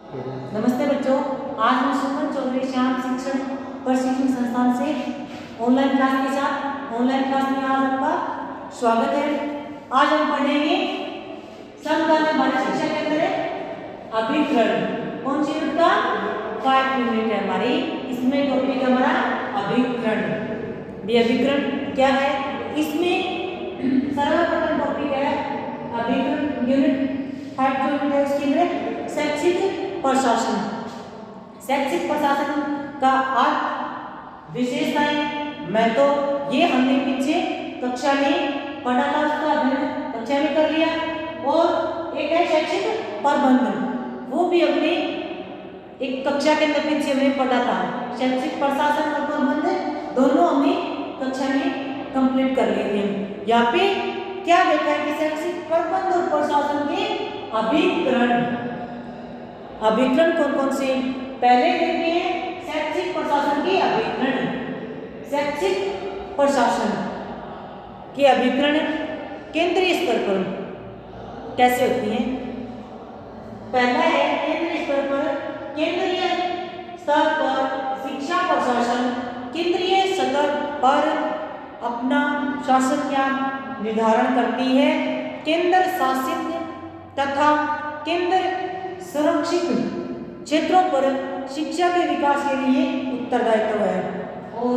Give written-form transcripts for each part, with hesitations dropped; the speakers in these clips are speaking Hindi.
नमस्ते बच्चों, आज मैं सुमन चौधरी श्याम शिक्षण प्रशिक्षण संस्थान से ऑनलाइन क्लास के साथ ऑनलाइन क्लास में आज आपका स्वागत है। आज हम पढ़ेंगे समकालीन भारत शिक्षा के अंदर है अभिकरण। कौन सी यूनिट का 5 यूनिट है हमारी। इसमें टॉपिक है हमारा अभिकरण। ये अभिकरण क्या है, इसमें सर्वप्रथम टॉपिक है अभिकरण यूनिट 5 जो यूनिट है उसके अंदर शैक्षिक प्रशासन। शैक्षिक प्रशासन का अर्थ विशेषताएं मैं तो ये हमने पीछे कक्षा में पढ़ा था, उसका अध्ययन कक्षा में कर लिया। और एक है शैक्षिक प्रबंधन, वो भी अपने एक कक्षा के अंदर पीछे हमने पढ़ा था। शैक्षिक प्रशासन और प्रबंधन दोनों हमने कक्षा में कंप्लीट कर लिए थे। यहाँ पे क्या देखा है कि शैक्षिक प्रबंध और प्रशासन के अभिकरण। अभिकरण कौन कौन से, पहले देखते हैं शैक्षिक प्रशासन के अभिकरण। शैक्षिक प्रशासन के अभिकरण केंद्रीय स्तर पर कैसे होती हैं। पहला है केंद्रीय स्तर पर। केंद्रीय स्तर पर शिक्षा प्रशासन केंद्रीय सतह पर अपना शासन का निर्धारण करती है। केंद्र शासित तथा केंद्र संरक्षित क्षेत्रों पर शिक्षा के विकास के लिए उत्तरदायित्व है। और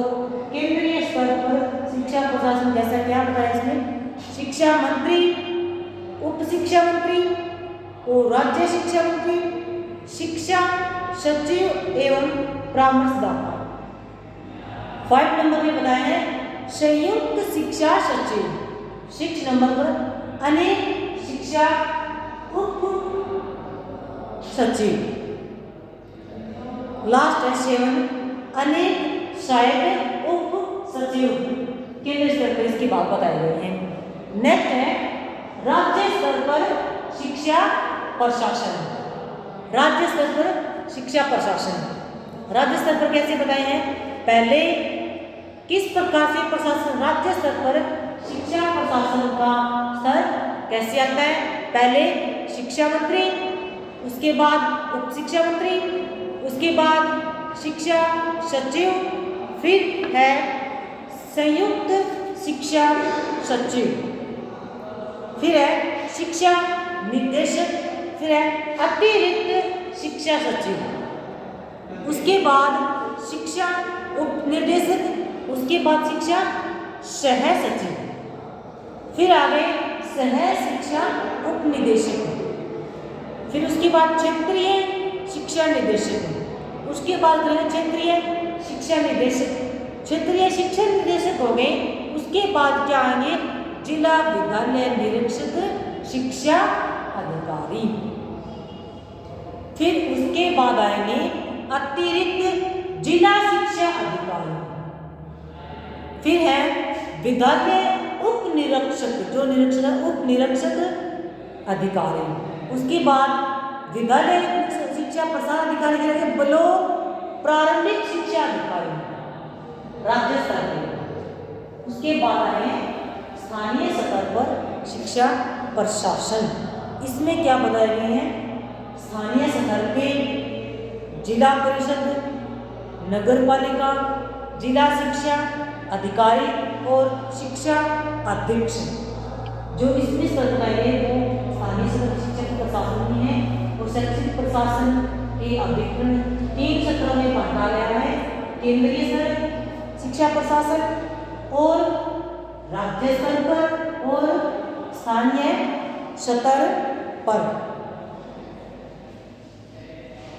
केंद्रीय स्तर पर शिक्षा प्रशासन जैसा क्या बताया इसमें, शिक्षा मंत्री, उप शिक्षा मंत्री और राज्य शिक्षा मंत्री, शिक्षा सचिव एवं परामर्शदाता। 5 नंबर में बताया है संयुक्त शिक्षा सचिव। 6 नंबर पर अनेक शिक्षा उप सचिव। लास्ट है 7 अनेक सहायक उप सचिव। केंद्र स्तर पर इसकी बात बताई गई है। नेक्स्ट है राज्य स्तर पर शिक्षा प्रशासन। राज्य स्तर पर शिक्षा प्रशासन राज्य स्तर पर कैसे बताए हैं, पहले किस प्रकार से प्रशासन राज्य स्तर पर शिक्षा प्रशासन का स्तर कैसे आता है। पहले शिक्षा मंत्री, उसके बाद उप शिक्षा मंत्री, उसके बाद शिक्षा सचिव, फिर है संयुक्त शिक्षा सचिव, फिर है शिक्षा निदेशक, फिर है अतिरिक्त शिक्षा सचिव, उसके बाद शिक्षा उप निर्देशक, उसके बाद शिक्षा सह सचिव, फिर आ गए सह शिक्षा उप निदेशक, फिर उसके बाद क्षेत्रीय शिक्षा निदेशक, उसके बाद क्षेत्रीय शिक्षा निदेशक, क्षेत्रीय शिक्षा निदेशक हो गए। उसके बाद क्या आएंगे, जिला विद्यालय निरीक्षक शिक्षा अधिकारी, फिर उसके बाद आएंगे अतिरिक्त जिला शिक्षा अधिकारी, फिर है विद्यालय उप निरीक्षक, जो निरीक्षक उप निरीक्षक अधिकारी, उसके बाद विद्यालय शिक्षा प्रसार अधिकारी के ब्लॉक प्रारंभिक शिक्षा अधिकारी राज्य स्तर पर, उसके बाद आए स्थानीय स्तर पर शिक्षा प्रशासन। इसमें क्या बताए गए हैं, स्थानीय स्तर पे जिला परिषद, नगर पालिका, जिला शिक्षा अधिकारी और शिक्षा अध्यक्ष। जो इसमें स्तर बताए गए वो स्थानीय स्तर शिक्षक प्रशासन में है। और शैक्षिक प्रशासन के अभिकरण 3 सत्रों में बांटा गया है, केंद्रीय स्तर शिक्षा प्रशासन और राज्य स्तर पर और स्थानीय स्तर पर।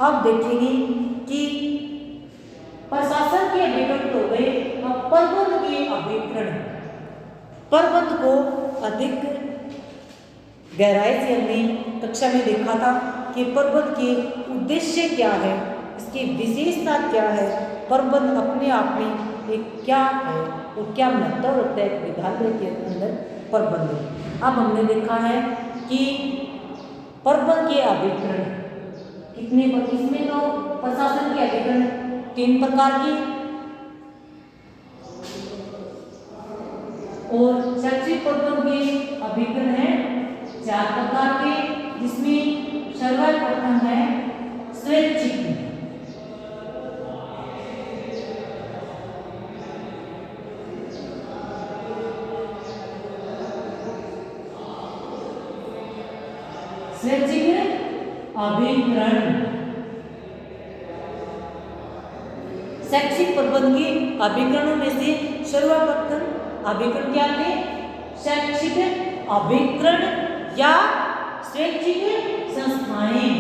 अब देखेंगे कि प्रशासन के अभिकरण तो गए, अब प्रबंध के अभिकरण। प्रबंध को अधिक गहराई से हमने कक्षा में देखा था कि प्रबंध के उद्देश्य क्या है, इसकी विशेषता क्या है, प्रबंध अपने आप में एक क्या है और क्या महत्व रखता है एक विद्यालय के अंदर प्रबंध। अब हमने देखा है कि प्रबंध के अभिकरण कितने, इसमें तो प्रशासन के अभिकरण 3 प्रकार के और शैक्षिक प्रबंध के अभिकरण है 4 प्रकार के, जिसमें सर्वप्रथम है अभिकरण। शैक्षिक प्रबंध के अभिकरणों में से सर्वप्रथम अभिकरण क्या थे? शैक्षिक अभिकरण या शैक्षिक संस्थाएं।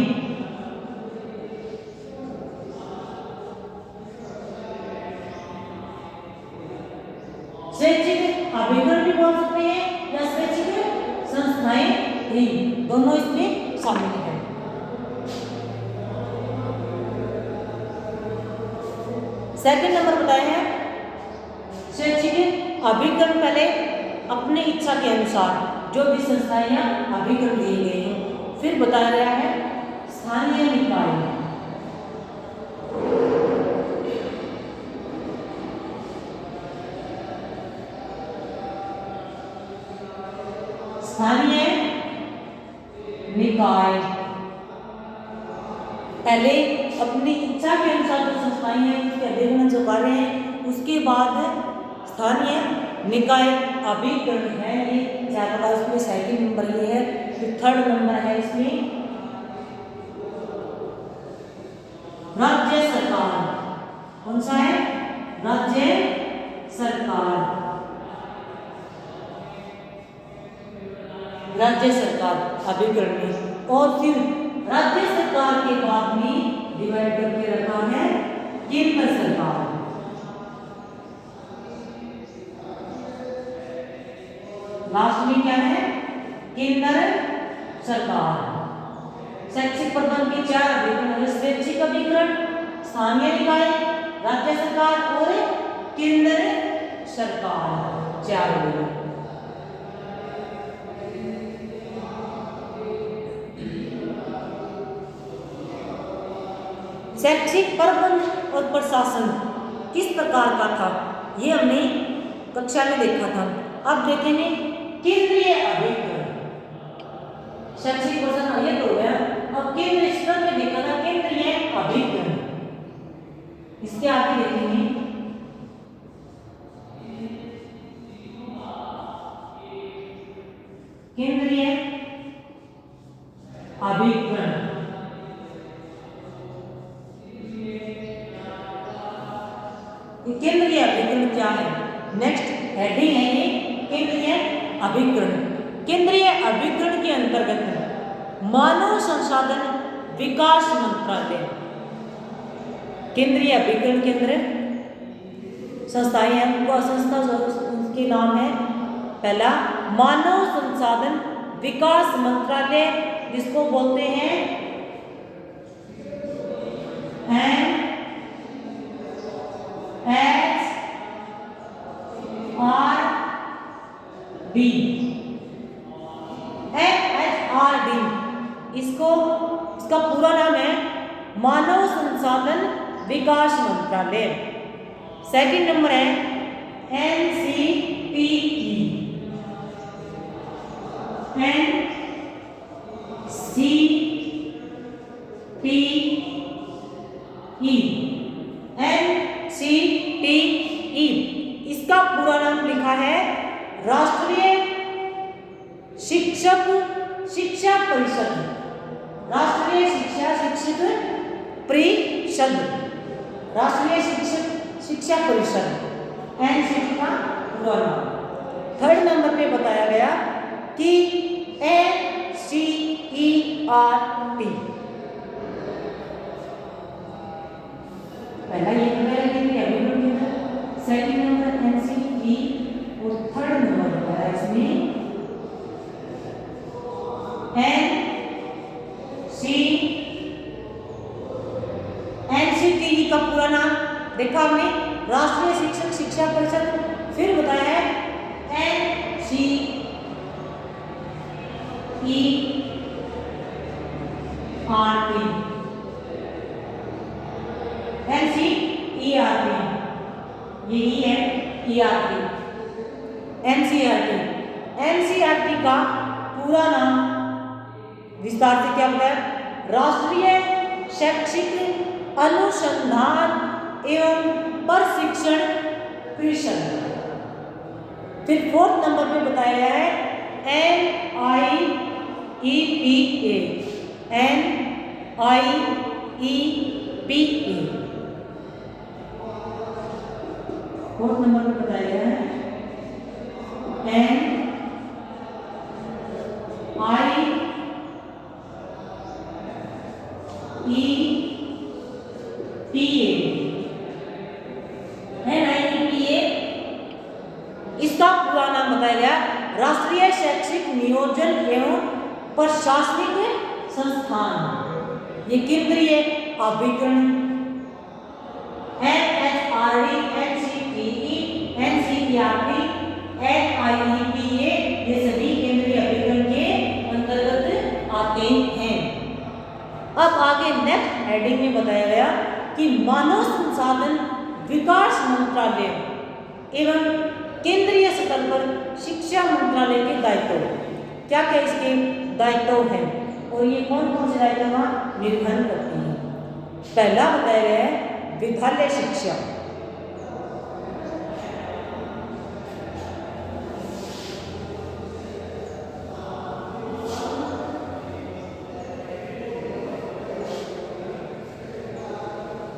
शैक्षिक अभिकरण भी बोल सकते हैं या शैक्षिक संस्थाएं भी, दोनों इसमें शामिल है। सेकंड नंबर बताया है शैक्षिक अभिकरण पहले अपने इच्छा के अनुसार जो भी संस्थाएं या अभिकरण दिए गए हैं। फिर बताया गया है स्थानीय निकाय। स्थानीय निकाय पहले अपनी इच्छा के अनुसार जो संस्थाएं हैं उसके अभिकरण जो कार्य हैं, उसके बाद स्थानीय निकाय अभिकरण है। ये ज्यादा उसमें सेकंड नंबर ये है। फिर थर्ड नंबर है इसमें राज्य सरकार। कौन सा है? राज्य सरकार। राज्य सरकार अभिकरण में। और फिर राज्य सरकार के बाद में डिवाइड करके रखा है केंद्र सरकार। लास्ट में क्या है? केंद्र सरकार। शैक्षिक प्रबंध के 4 अभिकरण: शैक्षिक अभिकरण, स्थानीय निकाय, राज्य सरकार और केंद्र सरकार। 4 अभिकरण। शैक्षिक प्रबंध और प्रशासन किस प्रकार का था, ये हमने कक्षा में देखा था। अब देखेंगे केंद्रीय अभिकरण। शैक्षिक प्रशासन ये तो हो गया। अब केंद्रीय स्तर में देखा था केंद्रीय अभिकरण। इसके आगे देखेंगे केंद्रीय अभिकरण। केंद्रीय अभिकरण क्या है? नेक्स्ट हेडिंग है ये केंद्रीय अभिकरण। केंद्रीय अभिकरण के अंतर्गत मानव संसाधन विकास मंत्रालय। केंद्रीय अभिकरण के अंदर संस्थाएं हैं, उनका संस्था उनके नाम है पहला मानव संसाधन विकास मंत्रालय, जिसको बोलते हैं MHRD। इसको इसका पूरा नाम है मानव संसाधन विकास मंत्रालय। सेकंड नंबर है NCPE। NCPE इसका पूरा नाम लिखा है राष्ट्रीय शिक्षा परिषद। राष्ट्रीय शिक्षक परिषद। राष्ट्रीय शिक्षा परिषद NCPE का पूरा नाम। थर्ड नंबर पे बताया गया कि NCERT। पहला ये बताया कि अभिकरण के अंदर, सेकंड नंबर NCERT और थर्ड नंबर बताया इसमें NCTE का पूरा नाम देखा हमने राष्ट्रीय शिक्षा परिषद। फिर बताया है NCERT। यही है ERT। NCERT का पूरा नाम विस्तार से क्या बताया? राष्ट्रीय शैक्षिक अनुसंधान एवं प्रशिक्षण परिषद। फिर फोर्थ नंबर पे बताया गया है NIEPA। IEPA। फोर्थ नंबर पे बताया गया है NIEPA। इसका पूरा नाम बताया गया राष्ट्रीय शैक्षिक नियोजन एवं प्रशासनिक संस्थान। ये केंद्रीय अभिकरण NHRD, NCTE, NCERT, NIEPA ये सभी केंद्रीय अभिकरण के अंतर्गत आते हैं। अब आगे नेक्स्ट हेडिंग में बताया गया कि मानव संसाधन विकास मंत्रालय एवं केंद्रीय स्तर पर शिक्षा मंत्रालय के दायित्व, क्या क्या इसके दायित्व हैं और ये कौन कौन से दायित्व निर्वहन करते हैं। पहला बताया गया है विद्यालय शिक्षा।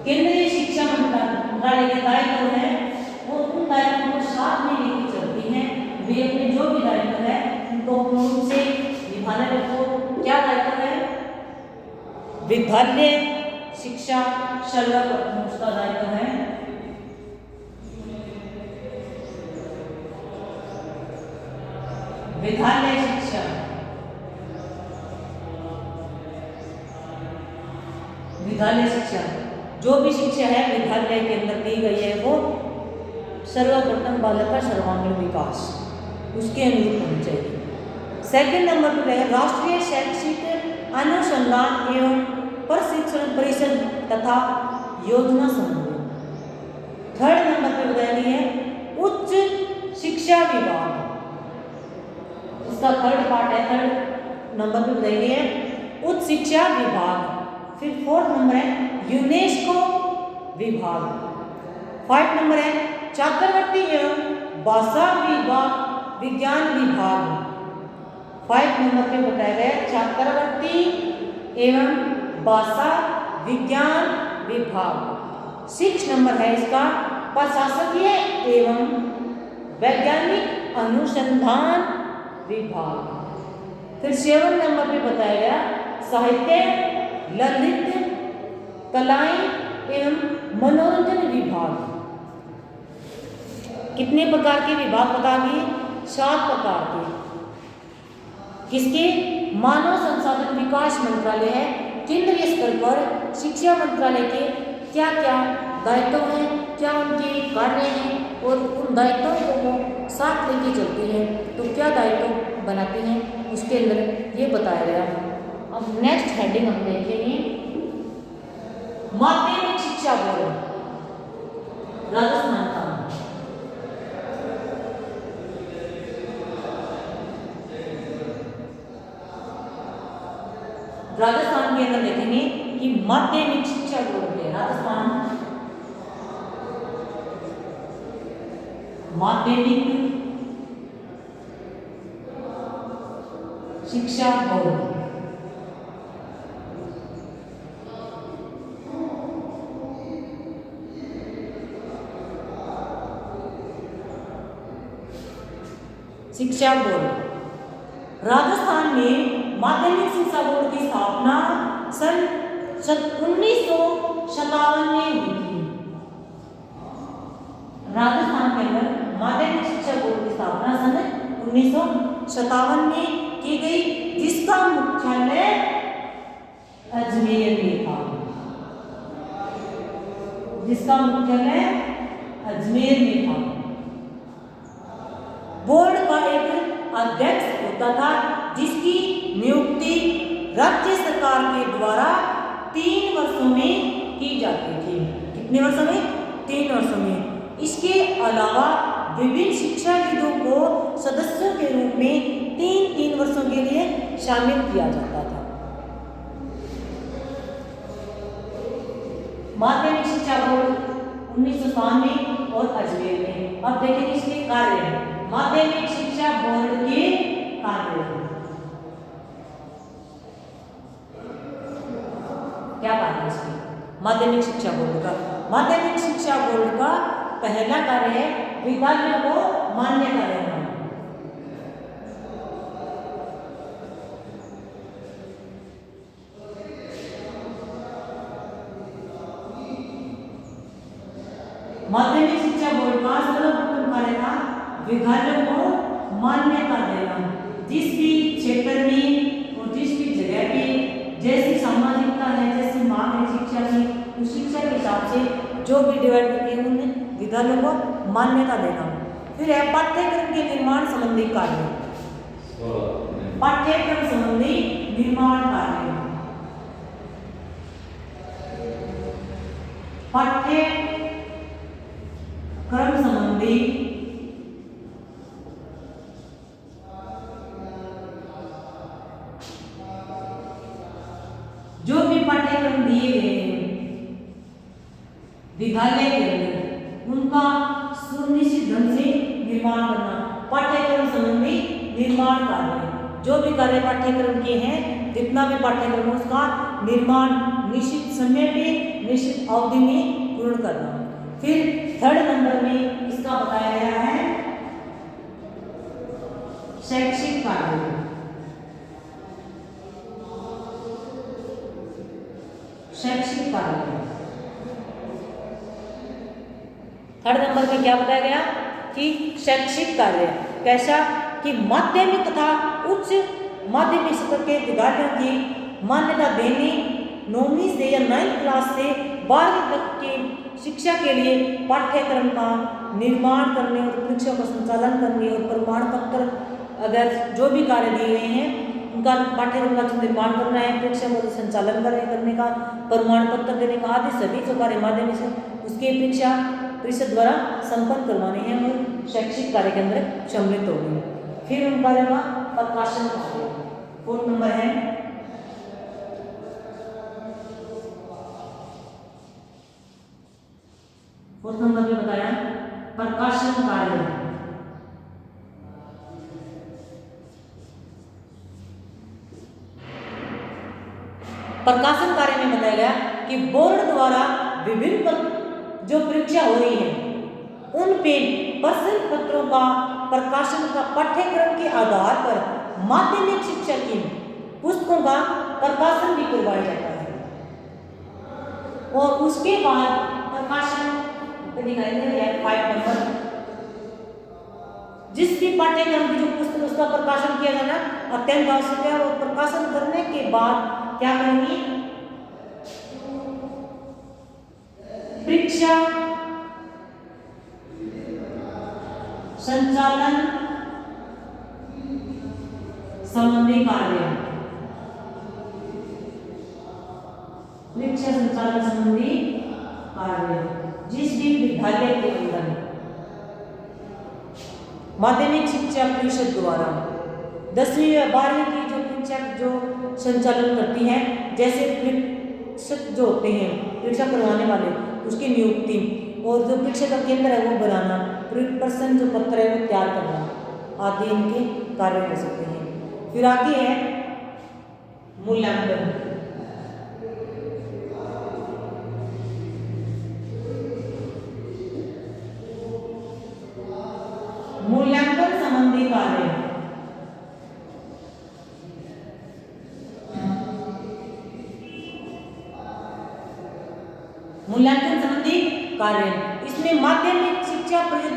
केंद्रीय शिक्षा मंत्रालय के दायित्व है वो उन दायित्वों को साथ में लेकर चलती हैं। वे अपने जो भी दायित्व है उनको पूर्ण रूप से निभाने को क्या दायित्व है, विद्यालय शिक्षा सर्वप्रथम उसका दायित्व है। विद्यालय शिक्षा, विद्यालय शिक्षा जो भी शिक्षा है विद्यालय के अंदर दी गई है वो सर्वप्रथम बालक का सर्वांगीण विकास उसके अनुरूप होनी चाहिए। सेकंड नंबर पर है राष्ट्रीय शैक्षिक अनुसंधान एवं प्रशिक्षण परिषद तथा योजना समूह। थर्ड नंबर पर बताया गया है उच्च शिक्षा विभाग, उसका थर्ड पार्ट है। थर्ड नंबर पर बताया गया है उच्च शिक्षा विभाग। फिर फोर्थ नंबर है यूनेस्को विभाग। 5 नंबर है छात्रवृत्ति एवं भाषा विभाग विज्ञान विभाग। 5 नंबर पे बताया गया छात्रवृत्ति एवं भाषा विज्ञान विभाग। 6 नंबर है इसका प्रशासकीय एवं वैज्ञानिक अनुसंधान विभाग। फिर 7 नंबर पे बताया गया साहित्य ललित कलाएं एवं मनोरंजन विभाग। कितने प्रकार के विभाग बता दिए, 7 प्रकार के। किसके, मानव संसाधन विकास मंत्रालय है। केंद्रीय स्तर पर शिक्षा मंत्रालय के क्या क्या दायित्व हैं, क्या उनके कार्य हैं और उन दायित्वों को वो साथ लेके चलते हैं तो क्या दायित्व बनाते हैं उसके अंदर ये बताया गया। अब नेक्स्ट हेडिंग हम देखेंगे माध्यमिक शिक्षा बोर्ड राजस्थान का। राजस्थान के अंदर देखेंगे कि माध्यमिक शिक्षा बोर्ड है राजस्थान माध्यमिक शिक्षा बोर्ड। शिक्षा बोर्ड राजस्थान में माध्यमिक शिक्षा बोर्ड की स्थापना सन 1957 में हुई थी। राजस्थान के अंदर माध्यमिक शिक्षा बोर्ड की स्थापना सन 1957 में की गई जिसका मुख्यालय अजमेर में था। जिसका मुख्यालय अजमेर में था। बोर्ड का एक अध्यक्ष होता था जिसकी नियुक्ति राज्य सरकार के द्वारा 3 वर्षों में की जाती थी। कितने वर्षों में? 3 वर्षों में। इसके अलावा विभिन्न शिक्षाविदों को सदस्यों के रूप में 3 वर्षों के लिए शामिल किया जाता था। माध्यमिक शिक्षा बोर्ड 1997 और अजमेर में। अब देखेंगे इसके कार्य। माध्यमिक शिक्षा बोर्ड के कार्य क्या कार्य है इसमें? माध्यमिक शिक्षा बोर्ड का, माध्यमिक शिक्षा बोर्ड का पहला कार्य है विद्यालयों को मान्यता देना। माध्यमिक शिक्षा बोर्ड का सर्वप्रथम कार्य था विद्यालयों को मान्यता देना। जिस भी क्षेत्र में और जिस भी जगह पे जैसी सामाजिकता है, जैसी मांग है शिक्षा की, उस शिक्षा के हिसाब से जो भी डिवाइड किए उन्हें विद्यालयों को मान्यता देना। फिर है पाठ्यक्रम के निर्माण संबंधी कार्य, पाठ्यक्रम संबंधी निर्माण कार्य, पाठ्यक्रम संबंधी जो भी पाठ्यक्रम दिए गए हैं विद्यालय के अंदर उनका सुनिश्चित ढंग से निर्माण करना, पाठ्यक्रम संबंधी निर्माण कार्य। जो भी कार्य पाठ्यक्रम के हैं, जितना भी पाठ्यक्रम है उसका निर्माण निश्चित समय पे निश्चित अवधि में पूर्ण करना। फिर थर्ड नंबर में इसका बताया गया है शैक्षिक कार्य। शैक्षिक कार्य थर्ड नंबर में क्या बताया गया कि शैक्षिक कार्य कैसा कि माध्यमिक तथा उच्च माध्यमिक स्तर के विद्यालयों की मान्यता देने 9वीं से या 9th क्लास से 12वीं तक की शिक्षा के लिए पाठ्यक्रम का निर्माण करने और परीक्षा का संचालन करने और प्रमाण पत्र अगर जो भी कार्य दिए गए हैं उनका पाठ्यक्रम का निर्माण करना है, परीक्षा का संचालन करने का, प्रमाण पत्र देने का आदि सभी जो कार्य माध्यमिक से उसके परीक्षा परिषद द्वारा संपन्न करवाने हैं वो शैक्षिक कार्य के अंदर सम्मिलित होंगे। फिर उन कार्यों का प्रकाशन कार्य, फोर्थ नंबर है फोर्थ नंबर में बताया प्रकाशन कार्य। प्रकाशन कार्य में बताया गया कि बोर्ड द्वारा विभिन्न जो परीक्षा हो रही है उन पे प्रश्न पत्रों का प्रकाशन का पाठ्यक्रम के आधार पर माध्यमिक शिक्षा की पुस्तकों का प्रकाशन भी करवाया जाता है और उसके बाद प्रकाशन दिखाएंगे 5 नंबर जिस भी पाठ्यक्रम की जो पुस्तक उसका प्रकाशन किया जाना अत्यंत आवश्यक है। और प्रकाशन करने के बाद क्या करेंगे परीक्षा संचालन संबंधी कार्य, परीक्षा संचालन संबंधी कार्य जिस भी विद्यालय के अंदर माध्यमिक शिक्षा परिषद द्वारा 10वीं या 12वीं की जो परीक्षा जो संचालन करती है, जैसे परीक्षक जो होते हैं परीक्षा करवाने वाले उसकी नियुक्ति और जो परीक्षा का केंद्र है वो बनाना, प्रश्न जो पत्र है वो तैयार करना आदि इनके कार्य हो सकते हैं। फिर आगे है मूल्यांकन। मूल्यांकन संबंधी कार्य, मूल्यांकन संबंधी कार्य इसमें माध्यमिक शिक्षा परिषद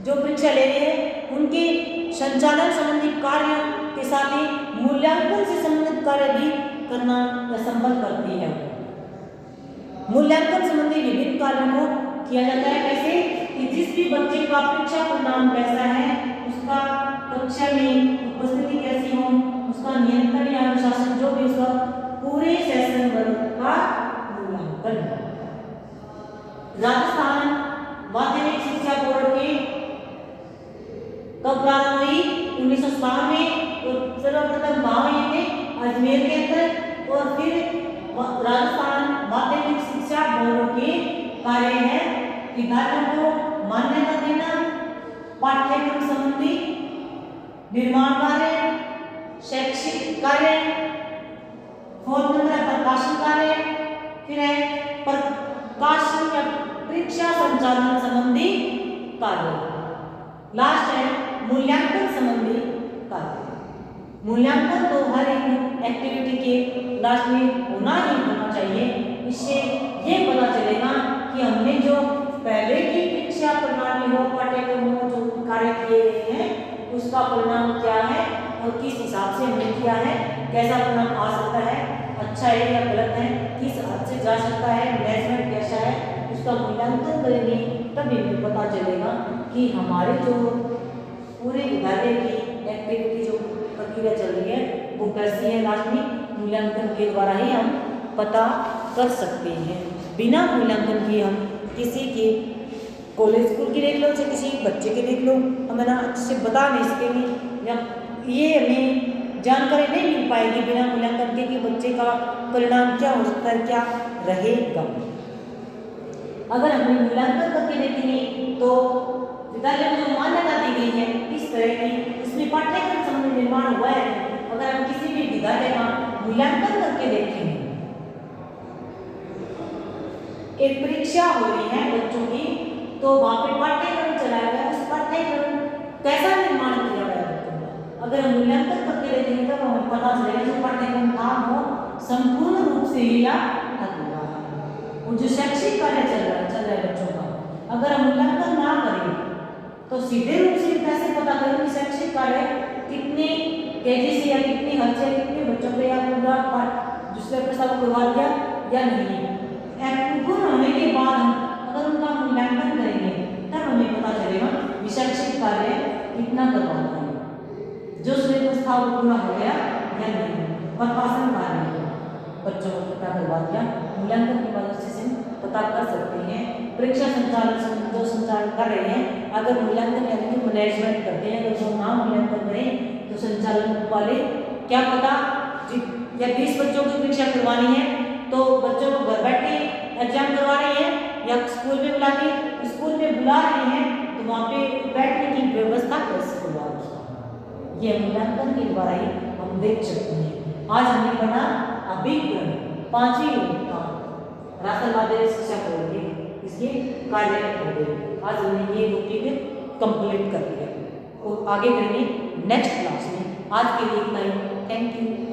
जो परीक्षा ले रहे हैं उनके संचालन संबंधी कार्य के साथ ही मूल्यांकन से संबंधित कार्य भी करना या संपन्न करती है। मूल्यांकन संबंधी विभिन्न कार्यों को किया जाता है कैसे कि जिस भी बच्चे का परीक्षा परिणाम कैसा है, उसका कक्षा में उपस्थिति कैसी हो, उसका नियंत्रण या अनुशासन जो भी उसका पूरे सेशन भर का मूल्यांकन। राजस्थान माध्यमिक शिक्षा बोर्ड की कब प्रारंभ हुई 1957 में और सर्वप्रथम कहाँ हुई थे अजमेर के अंदर। और फिर राजस्थान माध्यमिक शिक्षा बोर्ड के कार्य है विद्यालयों को मान्यता देना, पाठ्यक्रम संबंधी निर्माण कार्य, शैक्षिक कार्य, फोर्थ नंबर प्रकाशन कार्य, परीक्षा संचालन संबंधी कार्य। लास्ट है मूल्यांकन संबंधी कार्य। मूल्यांकन तो हर एक एक्टिविटी के लास्ट में होना ही होना चाहिए। इससे ये पता चलेगा कि हमने जो पहले की शिक्षा प्रणाली हो, पाठ्यक्रम हो, जो कार्य किए गए हैं उसका परिणाम क्या है और किस हिसाब से हमने किया है, कैसा परिणाम आ सकता है, अच्छा है या गलत है, किस हद से जा सकता है, मैनेजमेंट कैसा है, उसका मूल्यांकन करेंगे तभी हमें पता चलेगा कि हमारे जो पूरे विद्यालय की एक्टिविटी जो प्रक्रिया चल रही है वो कैसी है। लास्ट में मूल्यांकन के द्वारा ही हम पता कर सकते हैं। बिना मूल्यांकन के हम किसी के कॉलेज स्कूल की देख लो, चाहे किसी बच्चे के देख लो, हमें ना अच्छे से बता नहीं सकेंगे या ये हमें जानकारी नहीं मिल पाएगी बिना मूल्यांकन के कि बच्चे का परिणाम क्या हो सकता है, क्या रहेगा। अगर हम मूल्यांकन करके देखेंगे तो विद्यालय में जो मान्यता दी गई है इस तरह की, इसमें पाठ्यक्रम संबंधी निर्माण हुआ है। अगर हम किसी भी विद्यालय का मूल्यांकन करके देखेंगे, एक परीक्षा हो रही है बच्चों की, तो वहाँ पे पाठ्यक्रम चलाया गया, उस पाठ्यक्रम कैसा निर्माण किया गया बच्चों का। अगर हम मूल्यांकन करके देखेंगे तो हमें पता चलेगा जो पाठ्यक्रम था वो संपूर्ण रूप से या अधूरा है। और जो शैक्षिक कार्य चल रहा है बच्चों का, अगर हम मूल्यांकन ना करें तो सीधे रूप से कैसे पता करें कि शैक्षिक कार्य कितने तेजी से या कितनी हद से कितने बच्चों को या पूरा पाठ दूसरे के साथ करवा दिया या नहीं। पूर्ण होने के बाद हम अगर उनका मूल्यांकन करेंगे तब हमें पता चलेगा कि शैक्षिक कार्य कितना करवाना है, जो सिलेबस था वो पूरा हो गया या नहीं, और प्रशासन कार्य बच्चों को कितना करवा दिया। मूल्यांकन की मदद से हम पता कर सकते हैं। परीक्षा संचालन जो संचालन कर रहे हैं, अगर मूल्यांकन यानी कि मैनेजमेंट करते हैं, अगर जो ना मूल्यांकन करें तो संचालन वाले क्या पता या 20 बच्चों की परीक्षा करवानी है तो बच्चों को घर बैठे एग्जाम करवा रही है या स्कूल में बुला रही हैं तो वहाँ पे बैठने की व्यवस्था कैसे करवा रही है, ये मूल्यांकन के द्वारा ही हम देख सकते हैं। आज हमने पढ़ा अभिकरण 5वीं यूनिट का राष्ट्रवादी शिक्षा बोर्ड के इसके कार्य हो गए। आज हमने ये टॉपिक कंप्लीट कर दिया और आगे करेंगे नेक्स्ट क्लास में। आज के लिए इतना ही। Thank you.